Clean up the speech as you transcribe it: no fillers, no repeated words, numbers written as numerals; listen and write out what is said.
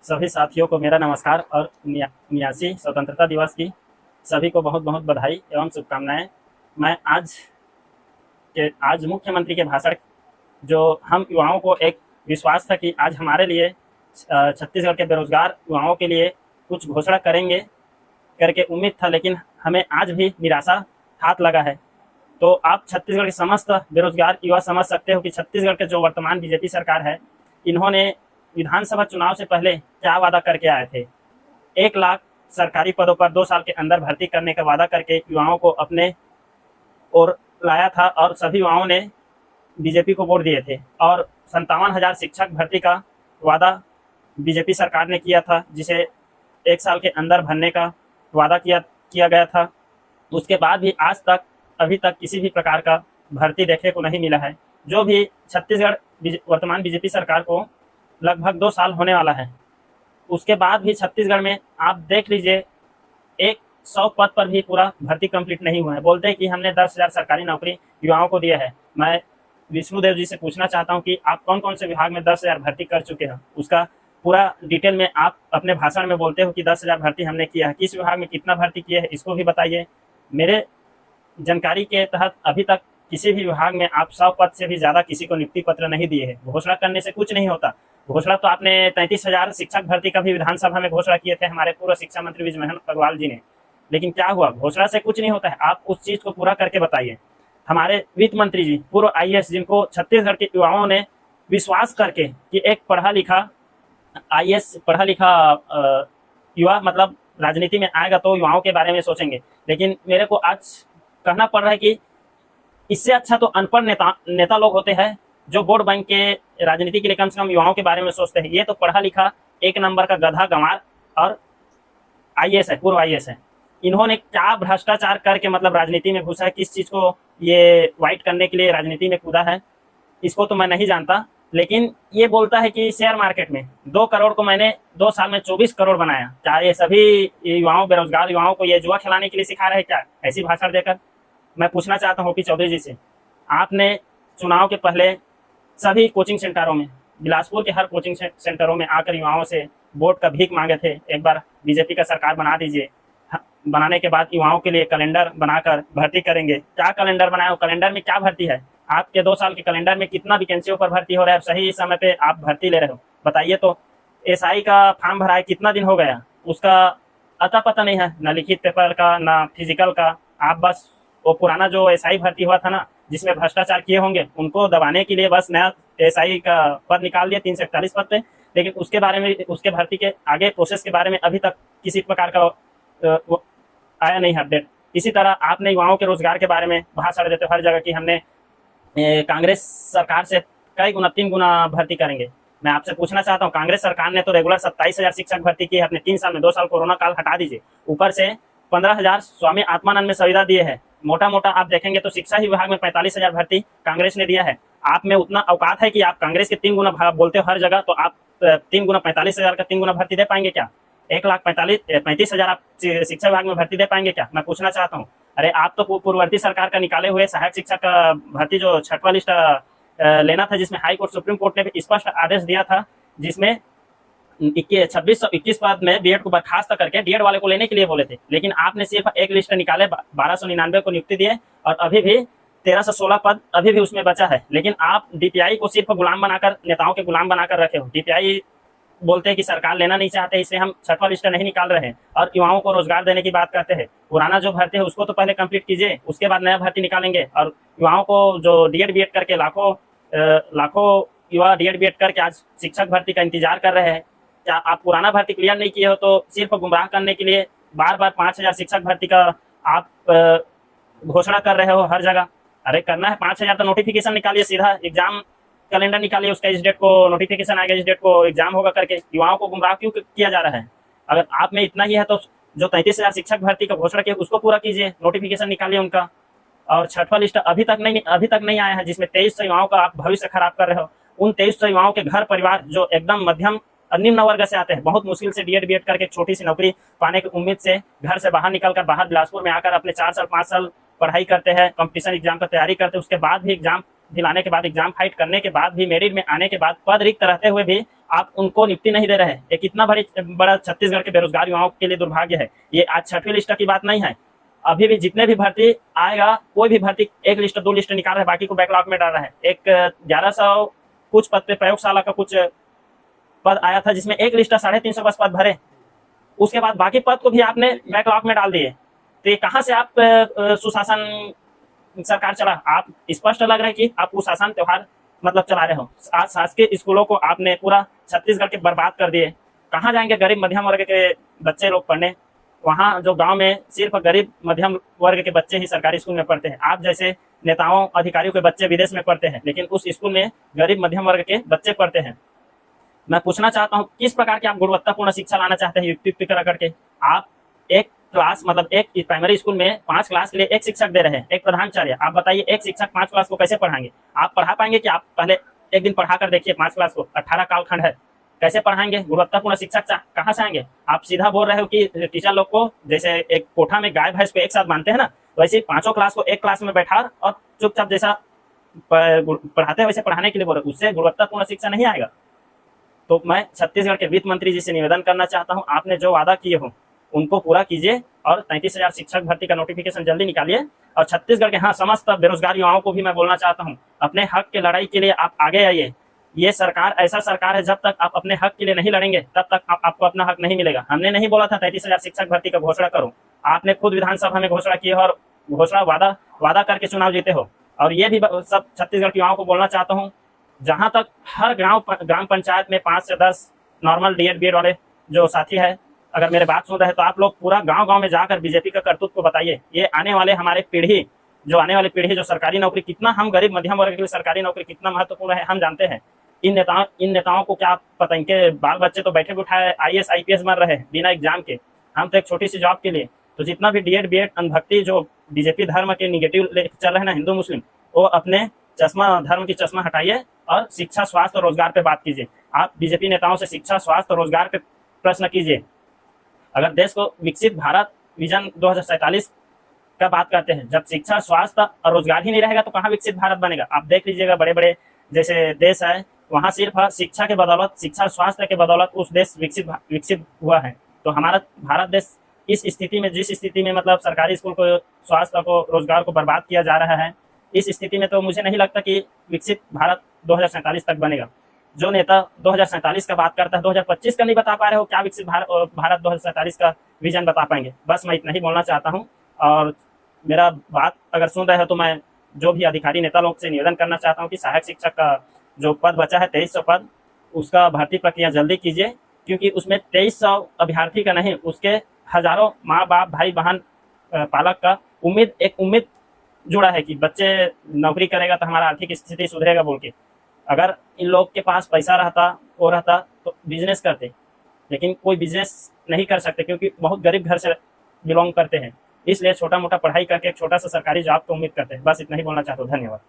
सभी साथियों को मेरा नमस्कार और 79 स्वतंत्रता दिवस की सभी को बहुत बहुत बधाई एवं शुभकामनाएं। मैं आज मुख्यमंत्री के भाषण, जो हम युवाओं को एक विश्वास था कि आज हमारे लिए छत्तीसगढ़ के बेरोजगार युवाओं के लिए कुछ घोषणा करेंगे करके उम्मीद था, लेकिन हमें आज भी निराशा हाथ लगा है। तो आप छत्तीसगढ़ के समस्त बेरोजगार युवा समझ सकते हो कि छत्तीसगढ़ के जो वर्तमान बीजेपी सरकार है, इन्होंने विधानसभा चुनाव से पहले क्या वादा करके आए थे। 1 लाख सरकारी पदों पर 2 साल के अंदर भर्ती करने का वादा करके युवाओं को अपने ओर लाया था और सभी युवाओं ने बीजेपी को वोट दिए थे। और 57,000 शिक्षक भर्ती का वादा बीजेपी सरकार ने किया था, जिसे 1 साल के अंदर भरने का वादा किया गया था। उसके बाद भी आज तक अभी तक किसी भी प्रकार का भर्ती देखने को नहीं मिला है। जो भी छत्तीसगढ़ वर्तमान बीजेपी सरकार को लगभग 2 साल होने वाला है, उसके बाद भी छत्तीसगढ़ में आप देख लीजिए 100 पद पर भी पूरा भर्ती कंप्लीट नहीं हुआ है। बोलते हैं कि हमने 10,000 सरकारी नौकरी युवाओं को दिया है। मैं विष्णुदेव जी से पूछना चाहता हूं कि आप कौन कौन से विभाग में 10,000 भर्ती कर चुके हैं, उसका पूरा डिटेल में आप अपने भाषण में बोलते हो कि 10,000 भर्ती हमने किया है। किस विभाग में कितना भर्ती किया है, इसको भी बताइए। मेरे जानकारी के तहत अभी तक किसी भी विभाग में आप 100 पद से भी ज्यादा किसी को नियुक्ति पत्र नहीं दिए है। घोषणा करने से कुछ नहीं होता। घोषणा तो आपने 33,000 शिक्षक भर्ती का भी विधानसभा में घोषणा किए थे हमारे पूर्व शिक्षा मंत्री विजयमोहन अग्रवाल जी ने, लेकिन क्या हुआ? घोषणा से कुछ नहीं होता है। आप उस चीज को पूरा करके बताइए। हमारे वित्त मंत्री जी पूर्व IAS, जिनको छत्तीसगढ़ के युवाओं ने विश्वास करके कि एक पढ़ा लिखा IAS पढ़ा लिखा युवा मतलब राजनीति में आएगा तो युवाओं के बारे में सोचेंगे, लेकिन मेरे को आज कहना पड़ रहा है कि इससे अच्छा तो अनपढ़ नेता लोग होते हैं, जो वोट बैंक के राजनीति के लिए कम से कम युवाओं के बारे में सोचते हैं। ये तो पढ़ा लिखा 1 नंबर का गधा गंवार और IAS है, पूर्व IAS है। इन्होंने क्या भ्रष्टाचार करके मतलब राजनीति में घुसा है, किस चीज को ये वाइट करने के लिए राजनीति में कूदा है, इसको तो मैं नहीं जानता। लेकिन ये बोलता है कि शेयर मार्केट में 2 करोड़ को मैंने 2 साल में 24 करोड़ बनाया। क्या ये सभी युवाओं, बेरोजगार युवाओं को ये जुआ खिलाने के लिए सिखा रहे हैं क्या, ऐसी भाषण देकर? मैं पूछना चाहता हूँ OP चौधरी जी से, आपने चुनाव के पहले सभी कोचिंग सेंटरों में, बिलासपुर के हर कोचिंग सेंटरों में आकर युवाओं से वोट का भीख मांगे थे। एक बार बीजेपी का सरकार बना दीजिए। बनाने के बाद युवाओं के लिए कैलेंडर बनाकर भर्ती करेंगे। क्या कैलेंडर बनाया हो? कैलेंडर में क्या भर्ती है? आपके 2 साल के कैलेंडर में कितना वैकेंसियों पर भर्ती हो रहा है? सही समय पे आप भर्ती ले रहे हो? बताइए तो। SI का फॉर्म भरा है, कितना दिन हो गया? उसका अता पता नहीं है, ना लिखित पेपर का ना फिजिकल का। आप बस वो पुराना जो SI भर्ती हुआ था ना, जिसमें भ्रष्टाचार किए होंगे, उनको दबाने के लिए बस नया SI का पद निकाल दिया 341 पद पे। लेकिन उसके बारे में, उसके भर्ती के आगे प्रोसेस के बारे में अभी तक किसी प्रकार का आया नहीं अपडेट। इसी तरह आपने युवाओं के रोजगार के बारे में भाषण देते हर जगह कि हमने कांग्रेस सरकार से कई गुना 3 गुना भर्ती करेंगे। मैं आपसे पूछना चाहता हूँ, कांग्रेस सरकार ने तो रेगुलर 27,000 शिक्षक भर्ती की है अपने 3 साल में। 2 साल कोरोना काल हटा दीजिए, ऊपर से 15,000 स्वामी आत्मानंद में सुविधा दिए है। मोटा मोटा आप देखेंगे तो शिक्षा ही विभाग में 45,000 भर्ती कांग्रेस ने दिया है। आप में उतना औकात है कि आप कांग्रेस के 3 गुना बोलते हो हर जगह, तो आप 3 गुना 45,000 का 3 गुना भर्ती दे पाएंगे क्या? 1,35,000 आप शिक्षा विभाग में भर्ती दे पाएंगे क्या? मैं पूछना चाहता हूँ। अरे आप तो पूर्ववर्ती सरकार का निकाले हुए सहायक शिक्षक का भर्ती जो 6वां लिस्ट लेना था, जिसमें हाई कोर्ट सुप्रीम कोर्ट ने भी स्पष्ट आदेश दिया था, जिसमें 2621 पद में BED को बर्खास्त करके DED वाले को लेने के लिए बोले थे। लेकिन आपने सिर्फ एक लिस्ट निकाले, 1299 को नियुक्ति दिए और अभी भी 1316 पद अभी भी उसमें बचा है। लेकिन आप DPI को सिर्फ गुलाम बनाकर, नेताओं के गुलाम बनाकर रखे हो। DPI बोलते हैं कि सरकार लेना नहीं चाहते, इसलिए हम 6वां लिस्ट नहीं निकाल रहे हैं और युवाओं को रोजगार देने की बात करते हैं। पुराना जो भर्ती है उसको तो पहले कंप्लीट कीजिए, उसके बाद नया भर्ती निकालेंगे। और युवाओं को जो DED BED करके लाखों युवा DED BED करके आज शिक्षक भर्ती का इंतजार कर रहे हैं। क्या आप पुराना भर्ती क्लियर नहीं किए हो तो सिर्फ गुमराह करने के लिए बार बार 5,000 शिक्षक भर्ती का आप घोषणा कर रहे हो हर जगह? अरे करना है 5,000 तो नोटिफिकेशन निकालिए, सीधा एग्जाम कैलेंडर निकालिए, उसका इस डेट को नोटिफिकेशन आएगा, इस डेट को एग्जाम होगा करके। युवाओं को गुमराह क्यों किया जा रहा है? अगर आप में इतना ही है तो जो 33,000 शिक्षक भर्ती का घोषणा किया उसको पूरा कीजिए, नोटिफिकेशन निकालिए उनका। और 6वां लिस्ट अभी तक नहीं आया है, जिसमें 2300 युवाओं का आप भविष्य खराब कर रहे हो। उन 2300 युवाओं के घर परिवार जो एकदम मध्यम निम्न वर्ग से आते हैं, बहुत मुश्किल से DED BED करके छोटी सी नौकरी पाने की उम्मीद से घर से बाहर निकलकर बाहर बिलासपुर में आकर अपने 4 साल 5 साल पढ़ाई करते हैं, कंपटीशन एग्जाम का तैयारी करते हैं, उसके बाद भी एग्जाम दिलाने के बाद, एग्जाम फाइट करने के बाद भी, मेरिट में आने के बाद पद रिक्त रहते हुए भी आप उनको नियुक्ति नहीं दे रहे हैं। ये कितना बड़ा छत्तीसगढ़ के बेरोजगार युवाओं के लिए दुर्भाग्य है। ये आज 6वीं लिस्ट की बात नहीं है, अभी भी जितने भी भर्ती आएगा, कोई भी भर्ती 1 लिस्ट 2 लिस्ट निकाल रहा है, बाकी को बैकलॉग में डाल रहा है। एक 1100 कुछ पद पे प्रयोगशाला का कुछ पद आया था जिसमें 1 लिस्ट 350 बस पद भरे, उसके बाद बाकी पद को भी आपने बैकलॉग में डाल दिए। तो ये कहाँ से आप सुशासन सरकार चला? आप स्पष्ट लग रहा है कि आप कुशासन त्योहार मतलब चला रहे हो। आज शासकीय स्कूलों को आपने पूरा छत्तीसगढ़ के बर्बाद कर दिए। कहाँ जाएंगे गरीब मध्यम वर्ग के बच्चे लोग पढ़ने? वहाँ जो गांव में सिर्फ गरीब मध्यम वर्ग के बच्चे ही सरकारी स्कूल में पढ़ते हैं। आप जैसे नेताओं अधिकारियों के बच्चे विदेश में पढ़ते हैं, लेकिन उस स्कूल में गरीब मध्यम वर्ग के बच्चे पढ़ते हैं। मैं पूछना चाहता हूँ, किस प्रकार की आप गुणवत्तापूर्ण शिक्षा लाना चाहते हैं युक्ति करके? आप एक क्लास मतलब एक प्राइमरी स्कूल में 5 क्लास के लिए 1 शिक्षक दे रहे हैं, एक प्रधानाचार्य। आप बताइए 1 शिक्षक 5 क्लास को कैसे पढ़ाएंगे? आप पढ़ा पाएंगे कि? आप पहले एक दिन पढ़ा कर देखिए 5 क्लास को, 18 कालखंड है, कैसे पढ़ाएंगे? गुणवत्तापूर्ण शिक्षक कहाँ से आएंगे? आप सीधा बोल रहे हो कि टीचर लोग को जैसे एक कोठा में गाय भैंस को एक साथ बांधते हैं ना, वैसे 5 क्लास को एक क्लास में बैठा और चुपचाप जैसा पढ़ाते हैं वैसे पढ़ाने के लिए बोल रहे, उससे गुणवत्तापूर्ण शिक्षा नहीं आएगा। तो मैं छत्तीसगढ़ के वित्त मंत्री जी से निवेदन करना चाहता हूँ, आपने जो वादा किए हो उनको पूरा कीजिए और 33,000 शिक्षक भर्ती का नोटिफिकेशन जल्दी निकालिए। और छत्तीसगढ़ के समस्त बेरोजगार युवाओं को भी मैं बोलना चाहता हूँ, अपने हक के लड़ाई के लिए आप आगे आइए। ये सरकार ऐसा सरकार है, जब तक आप अपने हक के लिए नहीं लड़ेंगे तब तक आपको अपना हक नहीं मिलेगा। हमने नहीं बोला था 33,000 शिक्षक भर्ती का घोषणा करो, आपने खुद विधानसभा में घोषणा की है और घोषणा वादा करके चुनाव जीते हो। और ये भी सब छत्तीसगढ़ के युवाओं को बोलना चाहता हूँ, जहां तक हर ग्राम पंचायत में 5 से 10 नॉर्मल DED BED वाले जो साथी है, अगर मेरे बात सुन रहे हैं तो आप लोग पूरा गांव में जाकर बीजेपी का करतूत को बताइए। ये आने वाले हमारे पीढ़ी जो सरकारी नौकरी कितना, हम गरीब मध्यम वर्ग के लिए सरकारी नौकरी कितना महत्वपूर्ण है हम जानते हैं। इन नेताओं को क्या पता? इनके बाल बच्चे तो बैठे बिठाए IAS IPS बन रहे हैं बिना एग्जाम के। हम तो एक छोटी सी जॉब के लिए। तो जितना भी DED BED अंधभक्ति जो बीजेपी धर्म के निगेटिव चल रहे हैं ना, हिंदू मुस्लिम, वो अपने धर्म की चश्मा हटाइए और शिक्षा, स्वास्थ्य और रोजगार पे बात कीजिए। आप बीजेपी नेताओं से शिक्षा, स्वास्थ्य और रोजगार पे प्रश्न कीजिए। अगर देश को विकसित भारत विजन 2047 का बात करते हैं, जब शिक्षा, स्वास्थ्य और रोजगार ही नहीं रहेगा तो कहाँ विकसित भारत बनेगा? आप देख लीजिएगा, बड़े बड़े जैसे देश है वहाँ सिर्फ शिक्षा के बदौलत, शिक्षा स्वास्थ्य के बदौलत उस देश विकसित हुआ है। तो हमारा भारत देश इस स्थिति में, जिस स्थिति में मतलब सरकारी स्कूल को, स्वास्थ्य को, रोजगार को बर्बाद किया जा रहा है, इस स्थिति में तो मुझे नहीं लगता कि विकसित भारत 2047 तक बनेगा। जो नेता 2047 का बात करता है, 2025 का नहीं बता पा रहे हो, क्या विकसित भारत 2047 का विजन बता पाएंगे? बस मैं इतना ही बोलना चाहता हूँ। और मेरा बात अगर सुन रहे हो तो मैं जो भी अधिकारी नेता लोग से निवेदन करना चाहता हूँ कि सहायक शिक्षक का जो पद बचा है 2300 पद, उसका भर्ती प्रक्रिया जल्दी कीजिए, क्योंकि उसमें 2300 अभ्यर्थी का नहीं, उसके हजारों माँ बाप, भाई बहन, पालक का एक उम्मीद जुड़ा है कि बच्चे नौकरी करेगा तो हमारा आर्थिक स्थिति सुधरेगा बोल के। अगर इन लोग के पास पैसा रहता तो बिजनेस करते, लेकिन कोई बिजनेस नहीं कर सकते क्योंकि बहुत गरीब घर से बिलोंग करते हैं। इसलिए छोटा मोटा पढ़ाई करके एक छोटा सा सरकारी जॉब को उम्मीद करते हैं। बस इतना ही बोलना चाहता हूँ। धन्यवाद।